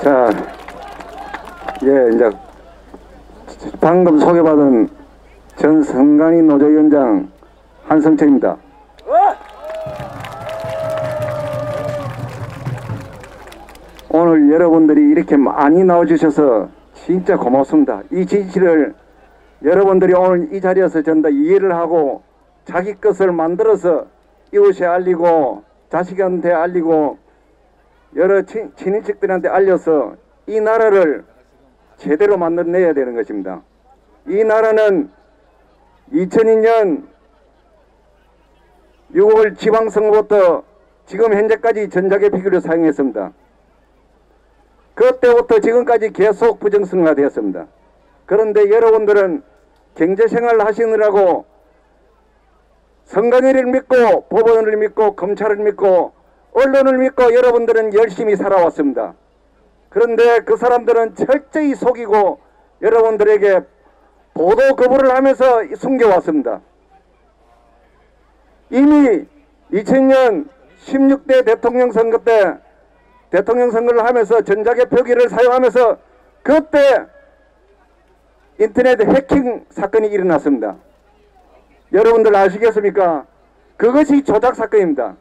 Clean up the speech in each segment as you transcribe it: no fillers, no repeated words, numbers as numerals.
자, 이제 방금 소개받은 전 성간이 노조위원장 한성철입니다. 오늘 여러분들이 이렇게 많이 나와주셔서 진짜 고맙습니다. 이 진실을 여러분들이 오늘 이 자리에서 전부 다 이해를 하고 자기 것을 만들어서 이웃에 알리고 자식한테 알리고 여러 친인척들한테 알려서 이 나라를 제대로 만들어내야 되는 것입니다. 이 나라는 2002년 6월 지방선거부터 지금 현재까지 전자개표기를 사용했습니다. 그때부터 지금까지 계속 부정선거가 되었습니다. 그런데 여러분들은 경제생활을 하시느라고 선관위를 믿고 법원을 믿고 검찰을 믿고 언론을 믿고 여러분들은 열심히 살아왔습니다. 그런데 그 사람들은 철저히 속이고 여러분들에게 보도 거부를 하면서 숨겨왔습니다. 이미 2000년 16대 대통령 선거 때 대통령 선거를 하면서 전자개표기를 사용하면서 그때 인터넷 해킹 사건이 일어났습니다. 여러분들 아시겠습니까? 그것이 조작 사건입니다.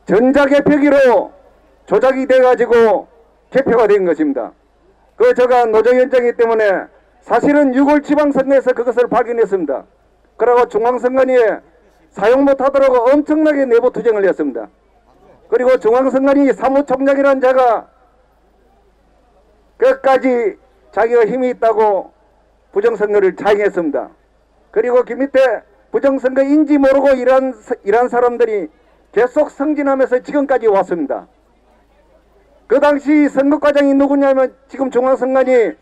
전자개표기로 조작이 돼가지고 개표가 된 것입니다. 제가 노조위원장이기 때문에 사실은 6월 지방선거에서 그것을 발견했습니다. 그러고 중앙선관위에 사용 못하도록 엄청나게 내부 투쟁을 했습니다. 그리고 중앙선관위 사무총장이라는 자가 끝까지 자기가 힘이 있다고 부정선거를 자행했습니다. 그리고 그 밑에 부정선거인지 모르고 일한 사람들이 계속 승진하면서 지금까지 왔습니다. 그 당시 선거과장이 누구냐면 지금 중앙선관위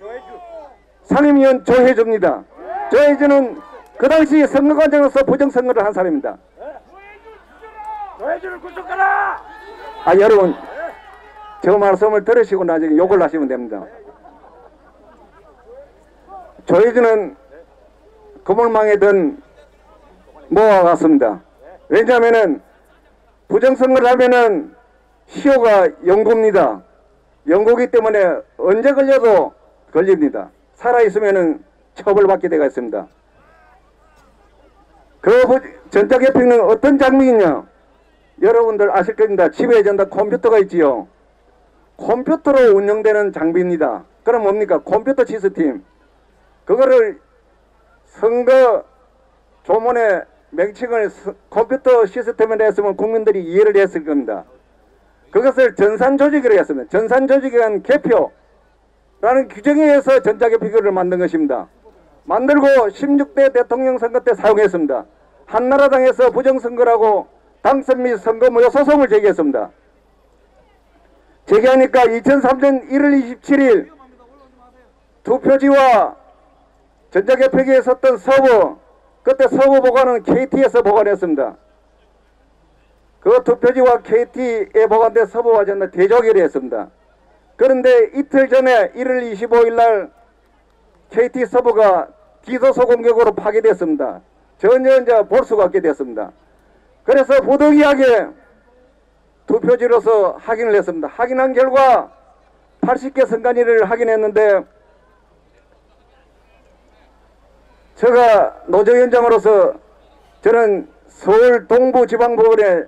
상임위원 조혜주입니다. 조혜주는 그 당시 선거과장으로서 부정선거를 한 사람입니다. 조혜주를 구속하라! 여러분 저 말씀을 들으시고 나중에 욕을 하시면 됩니다. 조혜주는 그물망에 든 모와 같습니다. 왜냐하면은 부정선거를 하면은 시효가 영구입니다. 영구이기 때문에 언제 걸려도 걸립니다. 살아있으면은 처벌받게 되어 있습니다. 그 전자개표기는 어떤 장비이냐? 여러분들 아실 겁니다. 집에 전다 컴퓨터가 있지요. 컴퓨터로 운영되는 장비입니다. 그럼 뭡니까? 컴퓨터 시스템. 그거를 선거 조문에 명칭을 컴퓨터 시스템에 했으면 국민들이 이해를 했을 겁니다. 그것을 전산조직이라고 했습니다. 전산조직이란 개표라는 규정에 의해서 전자개표기를 만든 것입니다. 만들고 16대 대통령 선거 때 사용했습니다. 한나라당에서 부정선거라고 당선 및 선거무효 소송을 제기했습니다. 제기하니까 2003년 1월 27일 투표지와 전자개표기에 섰던 서버, 그때 서버 보관은 KT에서 보관했습니다. 그 투표지와 KT에 보관된 서버와 전부 대조결이 했습니다. 그런데 이틀 전에 1월 25일 날 KT 서버가 디도스 공격으로 파괴됐습니다. 전혀 이제 볼 수가 없게 됐습니다. 그래서 부득이하게 투표지로서 확인을 했습니다. 확인한 결과 80개 선관위를 확인했는데 제가 노조위원장으로서 저는 서울 동부지방법원에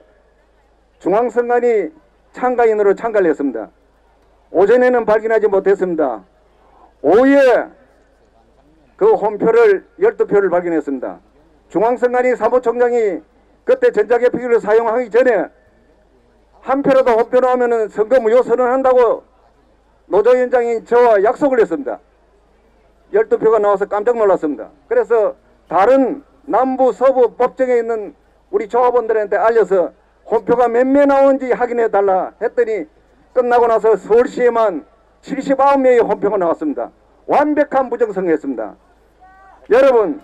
중앙선관위 참가인으로 참가를 했습니다. 오전에는 발견하지 못했습니다. 오후에 그 홈표를 12표를 발견했습니다. 중앙선관위 사무총장이 그때 전자개표기를 사용하기 전에 한 표라도 홈표 나오면 선거 무효 선언한다고 노조위원장이 저와 약속을 했습니다. 12표가 나와서 깜짝 놀랐습니다. 그래서 다른 남부 서부 법정에 있는 우리 조합원들한테 알려서 홈표가 몇 명 나오는지 확인해 달라 했더니 끝나고 나서 서울시에만 79명의 홈표가 나왔습니다. 완벽한 부정선거였습니다. 여러분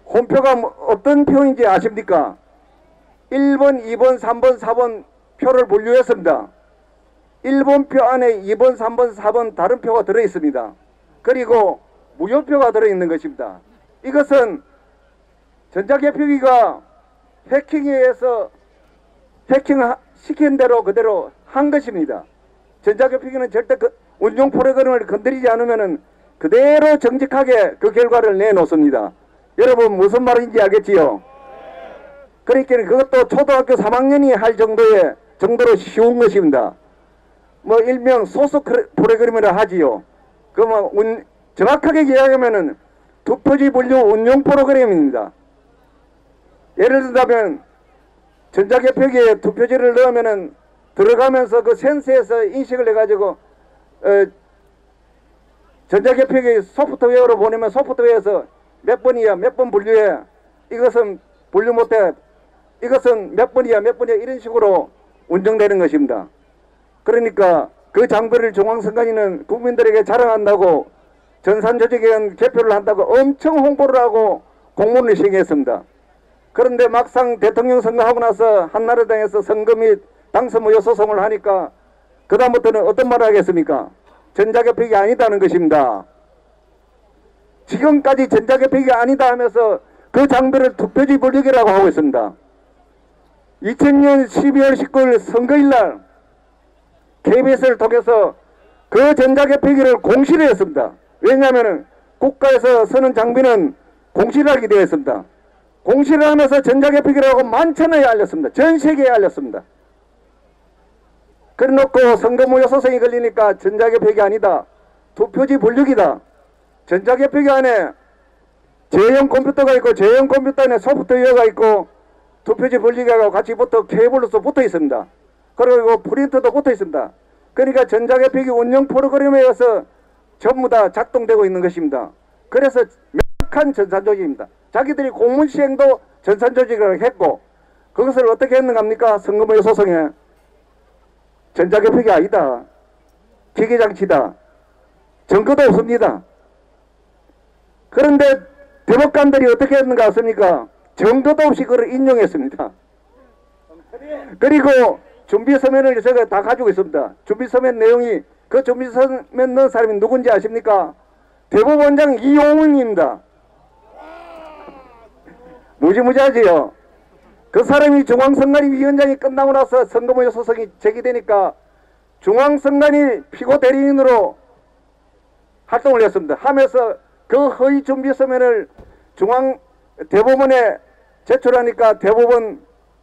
홈표가 어떤 표인지 아십니까? 1번, 2번, 3번, 4번 표를 분류했습니다. 1번 표 안에 2번, 3번, 4번 다른 표가 들어있습니다. 그리고 무효표가 들어있는 것입니다. 이것은 전자개표기가 해킹에 의해서 해킹시킨 대로 그대로 한 것입니다. 전자개표기는 절대 운용 프로그램을 건드리지 않으면은 그대로 정직하게 그 결과를 내놓습니다. 여러분 무슨 말인지 알겠지요? 그러니까 그것도 초등학교 3학년이 할 정도로 쉬운 것입니다. 뭐 일명 소수 프로그램이라 하지요. 그러면 정확하게 이야기하면은 투표지 분류 운용 프로그램입니다. 예를 들자면 전자개표기에 투표지를 넣으면은 들어가면서 그 센서에서 인식을 해가지고 전자개표기 소프트웨어로 보내면 소프트웨어에서 몇 번이야 몇 번 분류해, 이것은 분류 못해, 이것은 몇 번이야 몇 번이야, 이런 식으로 운영되는 것입니다. 그러니까 그 장비를 중앙선관위는 국민들에게 자랑한다고 전산조직위원 개표를 한다고 엄청 홍보를 하고 공문을 시행했습니다. 그런데 막상 대통령 선거하고 나서 한나라당에서 선거 및 당선 무효 소송을 하니까 그 다음부터는 어떤 말을 하겠습니까? 전자개표기 아니다는 것입니다. 지금까지 전자개표기 아니다 하면서 그 장비를 투표지 분류기라고 하고 있습니다. 2000년 12월 19일 선거일날 KBS를 통해서 그 전자개표기를 공시를 했습니다. 왜냐하면 국가에서 쓰는 장비는 공시를 하게 되어 있습니다. 공시를 하면서 전자개표기라고 만천하에 알렸습니다. 전 세계에 알렸습니다. 그래놓고 선거무효 소송이 걸리니까 전자개표기 아니다, 투표지 분류기다. 전자개표기 안에 제형 컴퓨터가 있고 제형 컴퓨터 안에 소프트웨어가 있고 투표지 분류기가 같이 케이블로서 붙어 있습니다. 그리고 프린터도 붙어 있습니다. 그러니까 전자개표기 운영 프로그램에 의해서 전부 다 작동되고 있는 것입니다. 그래서 명확한 전산조직입니다. 자기들이 공문 시행도 전산조직이라고 했고, 그것을 어떻게 했는가 합니까? 선거무효 소송에 전자개표기 아니다, 기계장치다, 증거도 없습니다. 그런데 대법관들이 어떻게 했는가 하십니까? 증거도 없이 그걸 인용했습니다. 그리고 준비서면을 제가 다 가지고 있습니다. 준비서면 내용이, 그 준비서면 넣은 사람이 누군지 아십니까? 대법원장 이용훈입니다. 무지무지하지요. 그 사람이 중앙선관위원장이 끝나고 나서 선거무효 소송이 제기되니까 중앙선관위 피고 대리인으로 활동을 했습니다. 하면서 그 허위 준비서면을 대법원에 제출하니까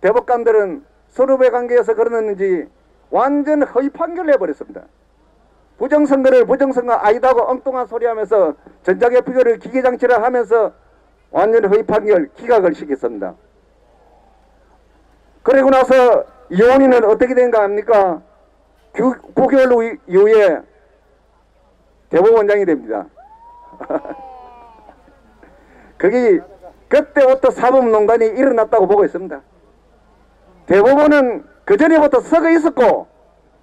대법관들은 선후배 관계에서 그러는지 완전 허위 판결을 해버렸습니다. 부정선거를 부정선거 아니다고 엉뚱한 소리 하면서 전자개표기를 기계장치라 하면서 완전 허위 판결 기각을 시켰습니다. 그리고 나서 이혼이는 어떻게 된가 합니까? 9개월 이후에 대법원장이 됩니다. 그게 그때부터 사법농단이 일어났다고 보고 있습니다. 대법원은 그 전에부터 썩어 있었고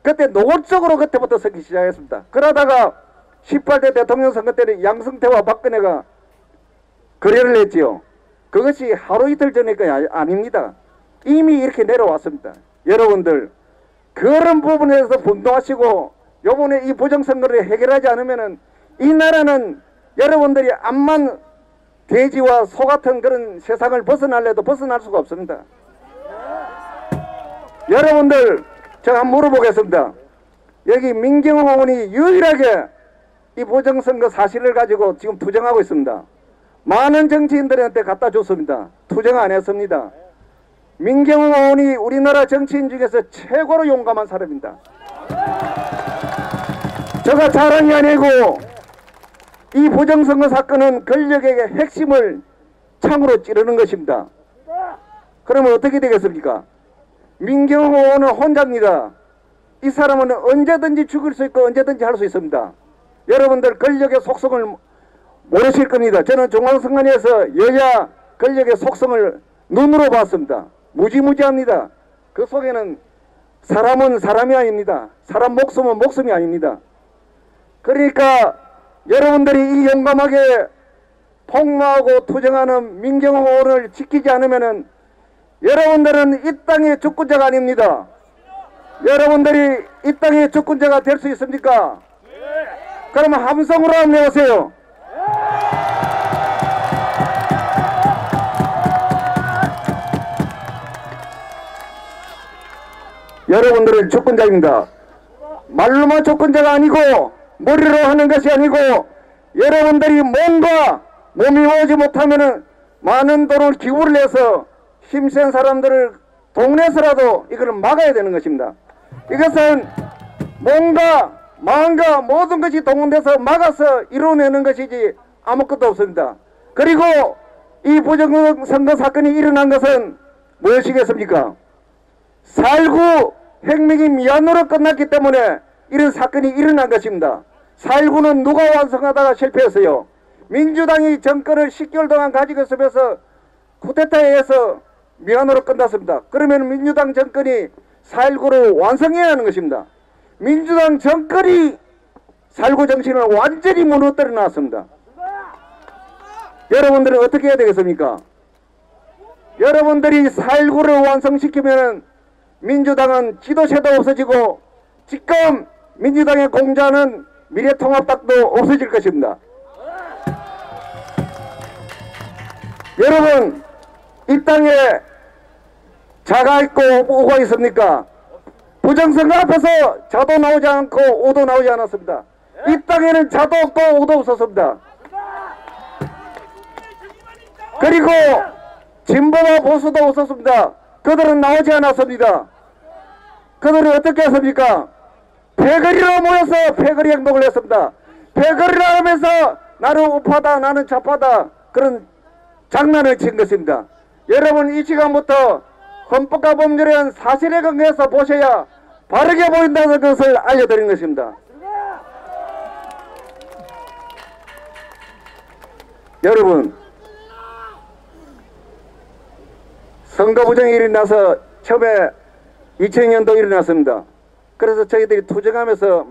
그때 노골적으로 그때부터 썩기 시작했습니다. 그러다가 18대 대통령 선거 때는 양승태와 박근혜가 거래를 했지요. 그것이 하루 이틀 전의 거 아닙니다. 이미 이렇게 내려왔습니다. 여러분들 그런 부분에서 분노하시고 요번에 이 부정선거를 해결하지 않으면은 이 나라는 여러분들이 암만 돼지와 소 같은 그런 세상을 벗어날래도 벗어날 수가 없습니다. 여러분들 제가 한번 물어보겠습니다. 여기 민경호 의원이 유일하게 이 부정선거 사실을 가지고 지금 투쟁하고 있습니다. 많은 정치인들한테 갖다 줬습니다. 투쟁 안 했습니다. 민경호 의원이 우리나라 정치인 중에서 최고로 용감한 사람입니다. 제가 자랑이 아니고 이 부정선거 사건은 권력에게 핵심을 창으로 찌르는 것입니다. 그러면 어떻게 되겠습니까? 민경호 의원은 혼자입니다. 이 사람은 언제든지 죽일 수 있고 언제든지 할 수 있습니다. 여러분들 권력의 속성을 모르실 겁니다. 저는 중앙선관위에서 여야 권력의 속성을 눈으로 봤습니다. 무지무지합니다. 그 속에는 사람은 사람이 아닙니다. 사람 목숨은 목숨이 아닙니다. 그러니까 여러분들이 이 용감하게 폭로하고 투쟁하는 민경호 의원을 지키지 않으면은 여러분들은 이 땅의 주권자가 아닙니다. 여러분들이 이 땅의 주권자가 될 수 있습니까? 그러면 함성으로 한번 내보세요. 여러분들은 주권자입니다. 말로만 조건제가 아니고 머리로 하는 것이 아니고 여러분들이 몸과 몸이 오지 못하면은 많은 돈을 기부를 해서 힘센 사람들을 동네에서라도 이걸 막아야 되는 것입니다. 이것은 몸과 마음과 모든 것이 동원돼서 막아서 이뤄내는 것이지 아무것도 없습니다. 그리고 이 부정선거 사건이 일어난 것은 무엇이겠습니까? 4.19 혁명이 미완으로 끝났기 때문에 이런 사건이 일어난 것입니다. 4.19는 누가 완성하다가 실패했어요? 민주당이 정권을 10개월 동안 가지고 있으면서 쿠데타에 의해서 미완으로 끝났습니다. 그러면 민주당 정권이 4.19를 완성해야 하는 것입니다. 민주당 정권이 4.19 정신을 완전히 무너뜨려 놨습니다. 여러분들은 어떻게 해야 되겠습니까? 여러분들이 4.19를 완성시키면 민주당은 지도체도 없어지고 지금 민주당의 공자는 미래통합당도 없어질 것입니다. 여러분, 이 땅에 자가 있고 오가 있습니까? 부정선거 앞에서 자도 나오지 않고 오도 나오지 않았습니다. 이 땅에는 자도 없고 오도 없었습니다. 그리고 진보와 보수도 없었습니다. 그들은 나오지 않았습니다. 그들은 어떻게 했습니까? 패거리로 모여서 패거리 행동을 했습니다. 패거리를 하면서 나는 우파다 나는 좌파다 그런 장난을 친 것입니다. 여러분 이 시간부터 헌법과 법률에 의한 사실에 근거해서 보셔야 바르게 보인다는 것을 알려드린 것입니다. 여러분, 선거 부정이 일어나서 처음에 2000년도 일어났습니다. 그래서 저희들이 투쟁하면서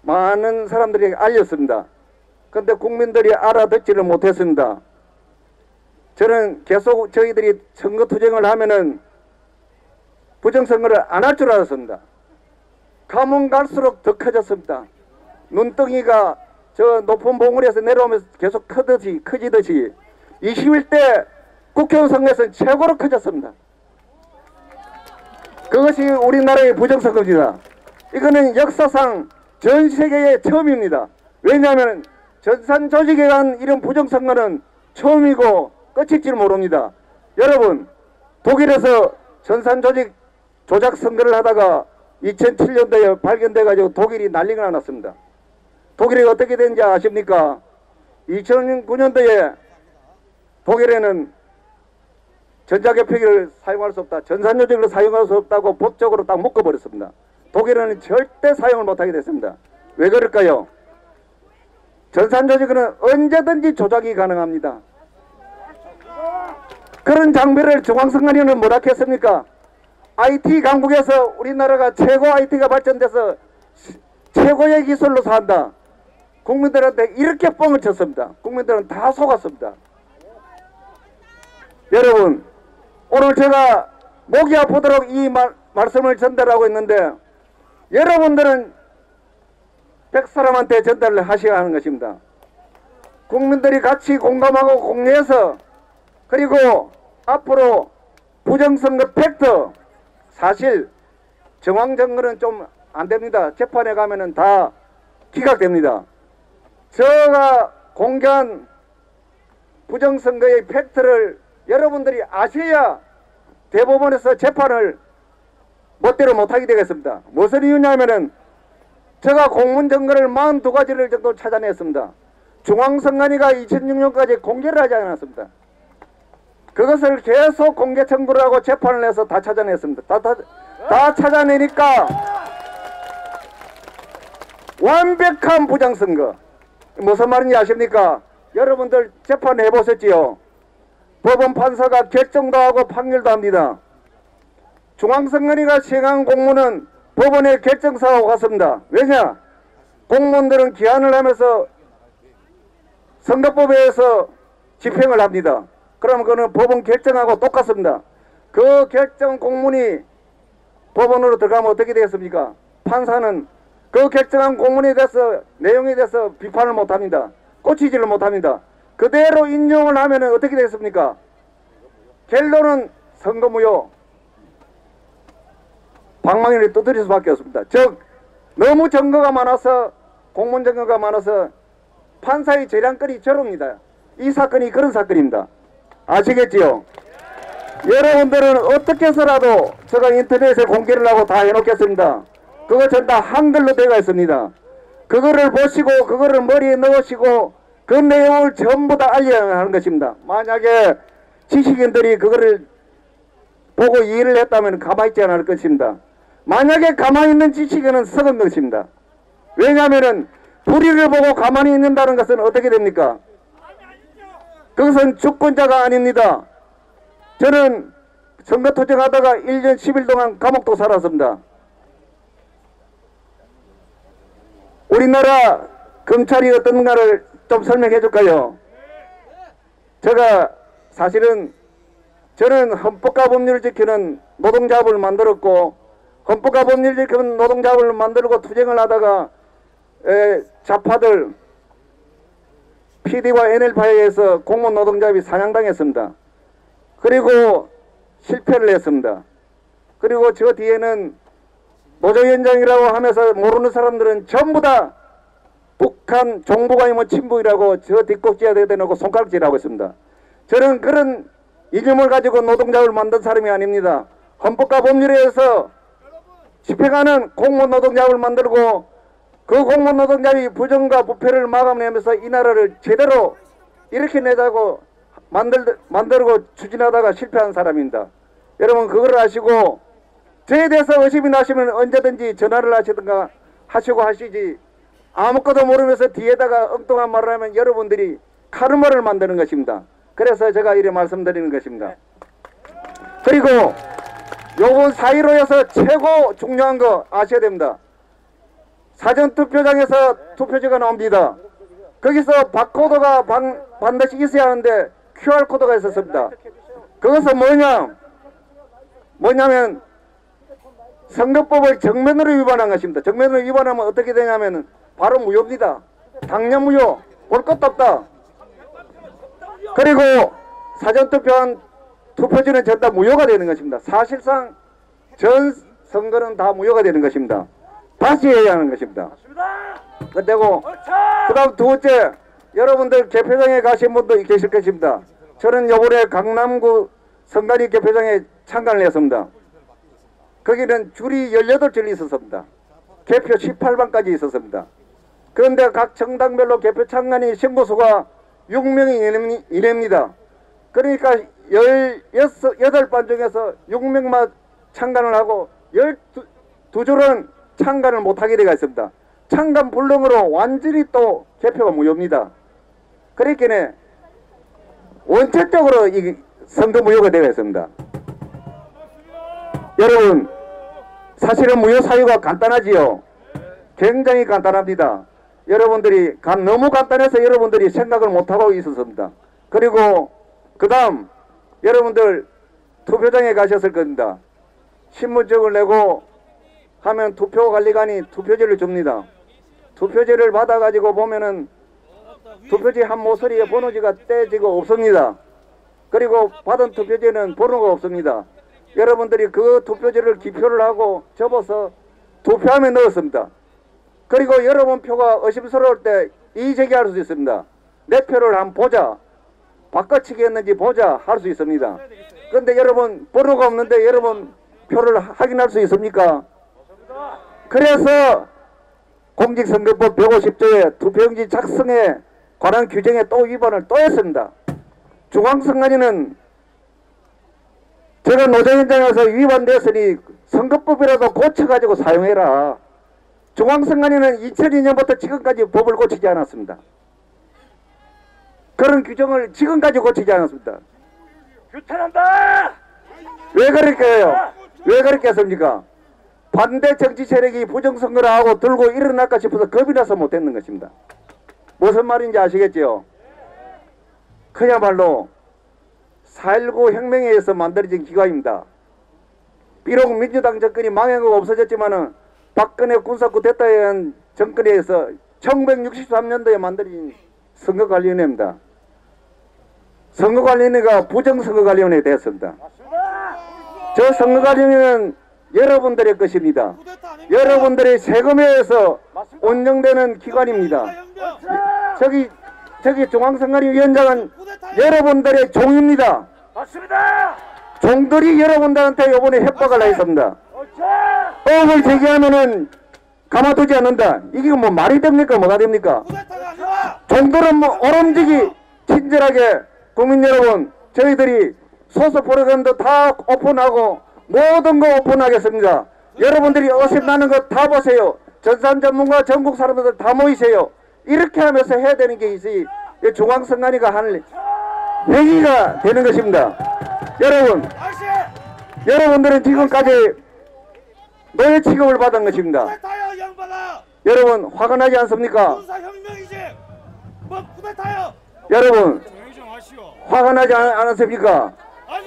많은 사람들이 알렸습니다. 그런데 국민들이 알아듣지를 못했습니다. 저는 계속 저희들이 선거 투쟁을 하면은 부정선거를 안 할 줄 알았습니다. 가면 갈수록 더 커졌습니다. 눈덩이가 저 높은 봉우리에서 내려오면서 계속 커지듯이 21대 국회의원 선거에서는 최고로 커졌습니다. 그것이 우리나라의 부정선거입니다. 이거는 역사상 전 세계에 처음입니다. 왜냐하면 전산 조직에 의한 이런 부정선거는 처음이고 끝일 줄 모릅니다. 여러분, 독일에서 전산 조직 조작 선거를 하다가 2007년도에 발견돼 가지고 독일이 난리가 났습니다. 독일이 어떻게 된지 아십니까? 2009년도에 독일에는 전자개표기를 사용할 수 없다, 전산조직을 사용할 수 없다고 법적으로 딱 묶어버렸습니다. 독일은 절대 사용을 못하게 됐습니다. 왜 그럴까요? 전산조직은 언제든지 조작이 가능합니다. 그런 장비를 중앙선관위는 뭐라 했습니까? IT 강국에서 우리나라가 최고 IT가 발전돼서 최고의 기술로 산다. 국민들한테 이렇게 뻥을 쳤습니다. 국민들은 다 속았습니다. 여러분, 오늘 제가 목이 아프도록 이 말씀을 전달하고 있는데 여러분들은 100사람한테 전달을 하셔야 하는 것입니다. 국민들이 같이 공감하고 공유해서 그리고 앞으로 부정선거 팩트 사실 정황정거는 좀 안됩니다. 재판에 가면은 다 기각됩니다. 제가 공개한 부정선거의 팩트를 여러분들이 아셔야 대법원에서 재판을 멋대로 못하게 되겠습니다. 무슨 이유냐면은 제가 공문정거를 42가지를 정도 찾아냈습니다. 중앙선관위가 2006년까지 공개를 하지 않았습니다. 그것을 계속 공개 청구를 하고 재판을 해서 다 찾아냈습니다. 다 찾아내니까 완벽한 부정선거. 무슨 말인지 아십니까? 여러분들 재판 해보셨지요? 법원 판사가 결정도 하고 판결도 합니다. 중앙선관위가 시행한 공문은 법원의 결정사하고 같습니다. 왜냐? 공무원들은 기한을 하면서 선거법에 의해서 집행을 합니다. 그러면 그거는 법원 결정하고 똑같습니다. 그 결정 공문이 법원으로 들어가면 어떻게 되겠습니까? 판사는 그 결정한 공문에 대해서 내용에 대해서 비판을 못합니다. 고치지를 못합니다. 그대로 인용을 하면 어떻게 되겠습니까? 결론은 선거무효, 방망이를 두드릴 수밖에 없습니다. 즉 너무 증거가 많아서, 공무원 증거가 많아서 판사의 재량권이 저럽니다. 이 사건이 그런 사건입니다. 아시겠지요? 여러분들은 어떻게 해서라도 제가 인터넷에 공개를 하고 다 해놓겠습니다. 그거 전부 다 한글로 되어 있습니다. 그거를 보시고 그거를 머리에 넣으시고 그 내용을 전부 다 알려야 하는 것입니다. 만약에 지식인들이 그거를 보고 이해를 했다면 가만히 있지 않을 것입니다. 만약에 가만히 있는 지식인은 썩은 것입니다. 왜냐하면 불의를 보고 가만히 있는다는 것은 어떻게 됩니까? 그것은 주권자가 아닙니다. 저는 선거 투쟁하다가 1년 10일 동안 감옥도 살았습니다. 우리나라 검찰이 어떤가를 좀 설명해 줄까요? 제가 사실은 저는 헌법과 법률을 지키는 노동자합을 만들었고, 헌법과 법률을 지키는 노동자합을 만들고 투쟁을 하다가 좌파들 PD와 NL파에 의해서 공무원 노동자합이 사냥당했습니다. 그리고 실패를 했습니다. 그리고 저 뒤에는 노조위원장이라고 하면서 모르는 사람들은 전부 다 북한 정부가 아니면 친북이라고 저 뒷꼭지에 대놓고 손가락질하고 있습니다. 저는 그런 이념을 가지고 노동자를 만든 사람이 아닙니다. 헌법과 법률에 의해서 집행하는 공무원 노동자를 만들고 그 공무원 노동자의 부정과 부패를 마감내면서 이 나라를 제대로 이렇게 내자고 만들고 추진하다가 실패한 사람입니다. 여러분 그걸 아시고 저에 대해서 의심이 나시면 언제든지 전화를 하시든가 하시고 하시지, 아무것도 모르면서 뒤에다가 엉뚱한 말을 하면 여러분들이 카르마를 만드는 것입니다. 그래서 제가 이래 말씀드리는 것입니다. 그리고 요번 4.15에서 최고 중요한 거 아셔야 됩니다. 사전투표장에서 투표지가 나옵니다. 거기서 바코드가 반드시 있어야 하는데 QR코드가 있었습니다. 그것은 뭐냐면 선거법을 정면으로 위반한 것입니다. 정면으로 위반하면 어떻게 되냐면 바로 무효입니다. 당연 무효. 볼 것도 없다. 그리고 사전투표한 투표지는 전부 다 무효가 되는 것입니다. 사실상 전 선거는 다 무효가 되는 것입니다. 다시 해야 하는 것입니다. 그리고 그 다음 두 번째, 여러분들 개표장에 가신 분도 계실 것입니다. 저는 요번에 강남구 선관위 개표장에 참관을 했습니다. 거기는 줄이 18줄이 있었습니다. 개표 18방까지 있었습니다. 그런데 각 정당별로 개표 참관인 신고수가 6명이 이냅니다. 그러니까 18반 중에서 6명만 참관을 하고 12줄은 참관을 못하게 되어 있습니다. 참관 불능으로 완전히 또 개표가 무효입니다. 그렇기에 원칙적으로 이 선거 무효가 되어 있습니다. 여러분 사실은 무효 사유가 간단하지요. 굉장히 간단합니다. 여러분들이 너무 간단해서 여러분들이 생각을 못하고 있었습니다. 그리고 그 다음 여러분들 투표장에 가셨을 겁니다. 신분증을 내고 하면 투표관리관이 투표지를 줍니다. 투표지를 받아가지고 보면은 투표지 한 모서리에 번호지가 떼지고 없습니다. 그리고 받은 투표지는 번호가 없습니다. 여러분들이 그 투표지를 기표를 하고 접어서 투표함에 넣었습니다. 그리고 여러분 표가 의심스러울 때 이의제기할 수 있습니다. 내 표를 한번 보자, 바꿔치기 했는지 보자 할 수 있습니다. 그런데 여러분 번호가 없는데 여러분 표를 확인할 수 있습니까? 그래서 공직선거법 150조의 투표용지 작성에 관한 규정에 또 위반을 또 했습니다. 중앙선관위는 제가 노조위원장에서 위반됐으니 선거법이라도 고쳐가지고 사용해라. 중앙선관위는 2002년부터 지금까지 법을 고치지 않았습니다. 그런 규정을 지금까지 고치지 않았습니다. 규탄한다! 왜 그렇게 해요? 왜 그렇게 했습니까? 반대 정치 세력이 부정선거를 하고 들고 일어날까 싶어서 겁이 나서 못했는 것입니다. 무슨 말인지 아시겠죠? 그야말로 4.19 혁명에 의해서 만들어진 기관입니다. 비록 민주당 정권이 망하고 없어졌지만은 박근혜 군사coup 데타에 의한 정권에 의해서 1963년도에 만들어진 선거관리위원회입니다. 선거관리위원회가 부정선거관리위원회 됐습니다. 저 선거관리위원회는 여러분들의 것입니다. 쿠데타 아닙니까? 여러분들의 세금에 의해서 맞습니다. 운영되는 기관입니다. 혁명. 저기 중앙선관위원장은 쿠데타예요. 여러분들의 종입니다. 맞습니다. 종들이 여러분들한테 이번에 협박을 했습니다. 옳지. 법을 제기하면은 가만두지 않는다. 이게 뭐 말이 됩니까? 뭐가 됩니까? 쿠데타가 아니라 종들은 뭐 오름지기 친절하게 국민 여러분, 저희들이 소수 프로그램도 다 오픈하고 모든 거 오픈하겠습니다. 여러분들이 어색나는 거 다 보세요. 전산 전문가 전국 사람들 다 모이세요. 이렇게 하면서 해야 되는 게 있어요. 중앙선관위가 할 회의가 되는 것입니다. 여러분, 다시 여러분들은 지금까지 노예 취급을 받은 것입니다. 쿠데타요 양반아. 여러분 화가 나지 않습니까? 군사 혁명이지. 뭐 쿠데타요. 여러분 조용히 좀 하시오. 화가 나지 않았습니까? 아니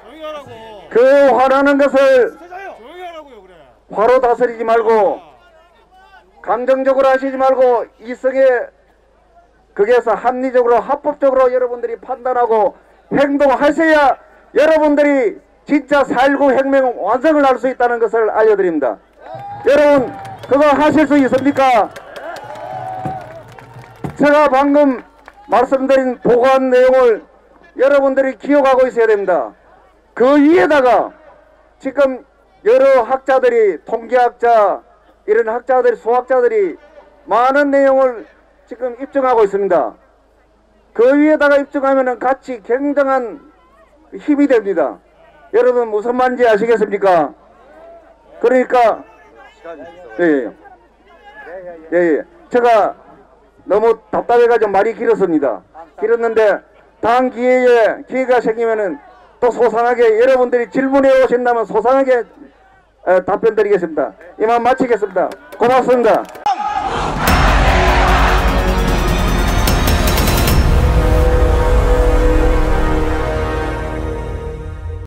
조용히 하라고. 그 화나는 것을 세자요. 조용히 하라고요 그래. 화로 다스리지 말고 감정적으로 하시지 말고 이성에 거기에서 합리적으로 합법적으로 여러분들이 판단하고 행동하셔야 여러분들이 진짜 4.19 혁명 완성을 할 수 있다는 것을 알려드립니다. 여러분 그거 하실 수 있습니까? 제가 방금 말씀드린 보고한 내용을 여러분들이 기억하고 있어야 됩니다. 그 위에다가 지금 여러 학자들이 통계학자 이런 학자들이 수학자들이 많은 내용을 지금 입증하고 있습니다. 그 위에다가 입증하면은 같이 굉장한 힘이 됩니다. 여러분 무슨 말인지 아시겠습니까? 그러니까 예. 제가 너무 답답해가지고 말이 길었는데 다음 기회가 생기면은 또 소상하게 여러분들이 질문해 오신다면 소상하게 답변 드리겠습니다. 이만 마치겠습니다. 고맙습니다.